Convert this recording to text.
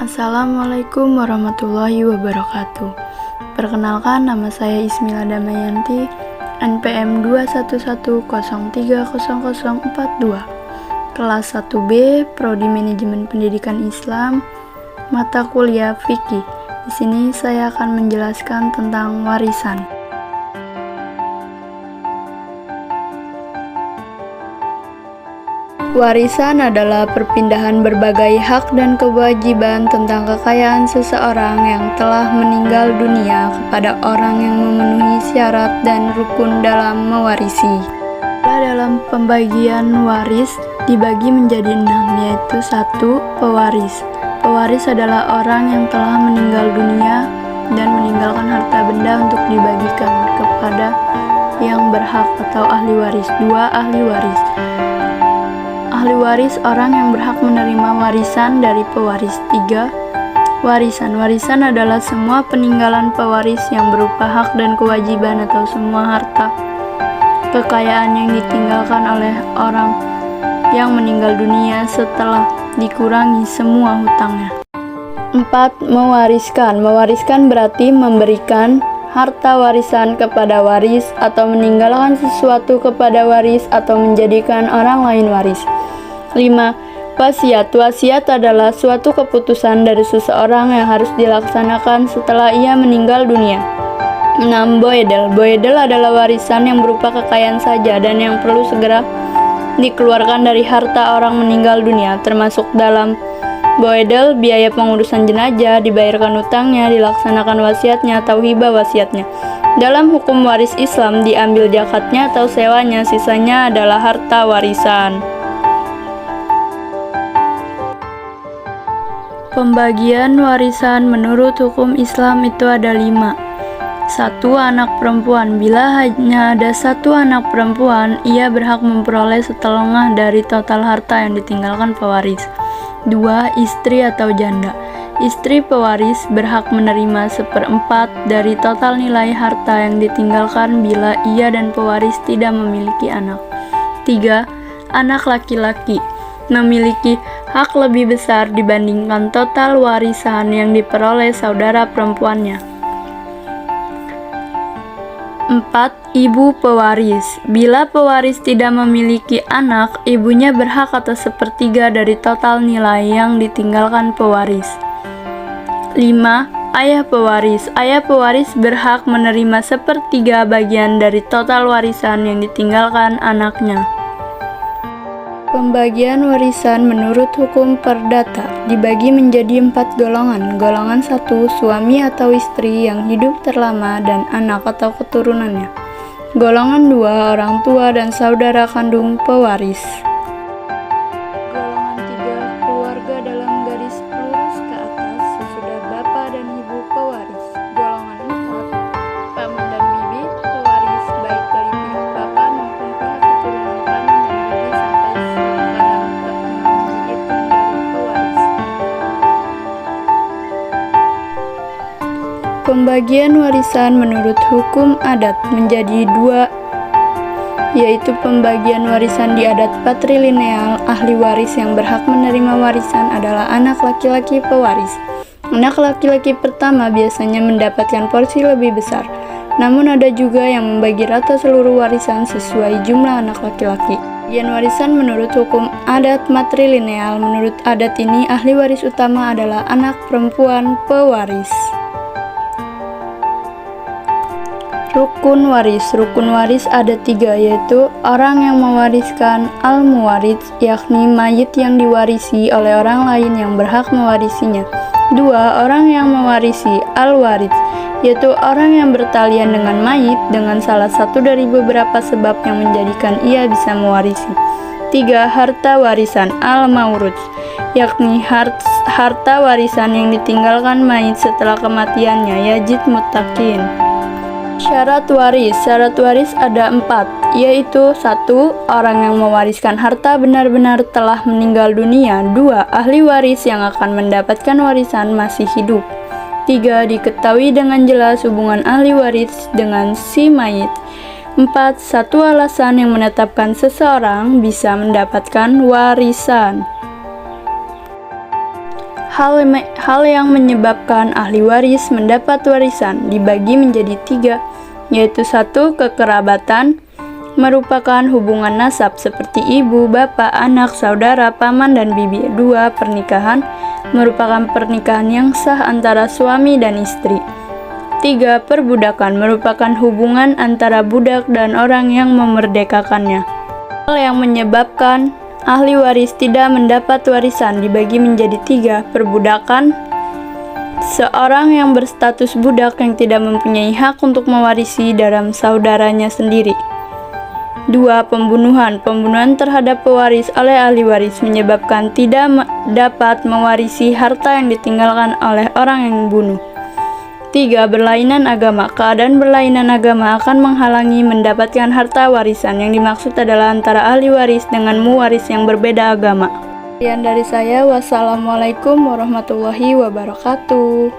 Assalamualaikum warahmatullahi wabarakatuh. Perkenalkan, nama saya Ismila Damayanti, NPM 211030042, kelas 1B, Prodi Manajemen Pendidikan Islam, mata kuliah Fikih. Di sini saya akan menjelaskan tentang warisan. Warisan adalah perpindahan berbagai hak dan kewajiban tentang kekayaan seseorang yang telah meninggal dunia kepada orang yang memenuhi syarat dan rukun dalam mewarisi. Dalam pembagian waris dibagi menjadi 6, yaitu 1. Pewaris. Pewaris adalah orang yang telah meninggal dunia dan meninggalkan harta benda untuk dibagikan kepada yang berhak atau ahli waris. 2. Ahli waris. Ahli waris orang yang berhak menerima warisan dari pewaris. 3. Warisan. Warisan adalah semua peninggalan pewaris yang berupa hak dan kewajiban atau semua harta kekayaan yang ditinggalkan oleh orang yang meninggal dunia setelah dikurangi semua hutangnya. 4. Mewariskan. Mewariskan berarti memberikan harta warisan kepada waris atau meninggalkan sesuatu kepada waris atau menjadikan orang lain waris. 5. Wasiat. Wasiat adalah suatu keputusan dari seseorang yang harus dilaksanakan setelah ia meninggal dunia. 6. Boedel. Boedel adalah warisan yang berupa kekayaan saja dan yang perlu segera dikeluarkan dari harta orang meninggal dunia, termasuk dalam boedel biaya pengurusan jenazah, dibayarkan utangnya, dilaksanakan wasiatnya atau hibah wasiatnya. Dalam hukum waris Islam, diambil zakatnya atau sewanya, sisanya adalah harta warisan. Pembagian warisan menurut hukum Islam itu ada 5. 1. Anak perempuan. Bila hanya ada satu anak perempuan, ia berhak memperoleh setengah dari total harta yang ditinggalkan pewaris. 2. Istri atau janda. Istri pewaris berhak menerima 1/4 dari total nilai harta yang ditinggalkan bila ia dan pewaris tidak memiliki anak. 3. Anak laki-laki memiliki hak lebih besar dibandingkan total warisan yang diperoleh saudara perempuannya. 4. Ibu pewaris. Bila pewaris tidak memiliki anak, ibunya berhak atas 1/3 dari total nilai yang ditinggalkan pewaris. 5. Ayah pewaris. Ayah pewaris berhak menerima 1/3 bagian dari total warisan yang ditinggalkan anaknya. Pembagian warisan menurut hukum perdata dibagi menjadi 4 golongan. Golongan 1, suami atau istri yang hidup terlama dan anak atau keturunannya. Golongan 2, orang tua dan saudara kandung pewaris. Golongan 3, keluarga dalam garis lurus ke atas sesudah bapak dan ibu pewaris. Golongan 4, paman dan bibi pewaris baik dari pihak bapak maupun pihak keturunan paman dan bibi sampai sekarang tak pernah dihitung dari pewaris. Pembagian warisan menurut hukum adat menjadi 2, yaitu pembagian warisan di adat patrilineal. Ahli waris yang berhak menerima warisan adalah anak laki-laki pewaris. Anak laki-laki pertama biasanya mendapatkan porsi lebih besar, namun ada juga yang membagi rata seluruh warisan sesuai jumlah anak laki-laki. Pembagian warisan menurut hukum adat matrilineal. Menurut adat ini, ahli waris utama adalah anak perempuan pewaris. Rukun waris. Rukun waris ada 3, yaitu orang yang mewariskan, al-muwaris, yakni mayit yang diwarisi oleh orang lain yang berhak mewarisinya. 2. Orang yang mewarisi, al-waris, yaitu orang yang bertalian dengan mayit dengan salah satu dari beberapa sebab yang menjadikan ia bisa mewarisi. 3. Harta warisan, al-maurus, yakni harta warisan yang ditinggalkan mayit setelah kematiannya, yajid muttaqin. Syarat waris. Syarat waris ada 4, yaitu 1. Orang yang mewariskan harta benar-benar telah meninggal dunia. 2. Ahli waris yang akan mendapatkan warisan masih hidup. 3. Diketahui dengan jelas hubungan ahli waris dengan si mayit. 4. Satu alasan yang menetapkan seseorang bisa mendapatkan warisan. Hal yang menyebabkan ahli waris mendapat warisan dibagi menjadi 3, yaitu 1. Kekerabatan, merupakan hubungan nasab seperti ibu, bapak, anak, saudara, paman, dan bibi. 2. Pernikahan, merupakan pernikahan yang sah antara suami dan istri. 3. Perbudakan, merupakan hubungan antara budak dan orang yang memerdekakannya. Hal yang menyebabkan ahli waris tidak mendapat warisan dibagi menjadi 3. Perbudakan, seorang yang berstatus budak yang tidak mempunyai hak untuk mewarisi dalam saudaranya sendiri. 2. Pembunuhan, pembunuhan terhadap pewaris oleh ahli waris menyebabkan tidak dapat mewarisi harta yang ditinggalkan oleh orang yang membunuh. 3. Berlainan agama, keadaan berlainan agama akan menghalangi mendapatkan harta warisan. Yang dimaksud adalah antara ahli waris dengan muwaris yang berbeda agama. Sekian dari saya, wassalamualaikum warahmatullahi wabarakatuh.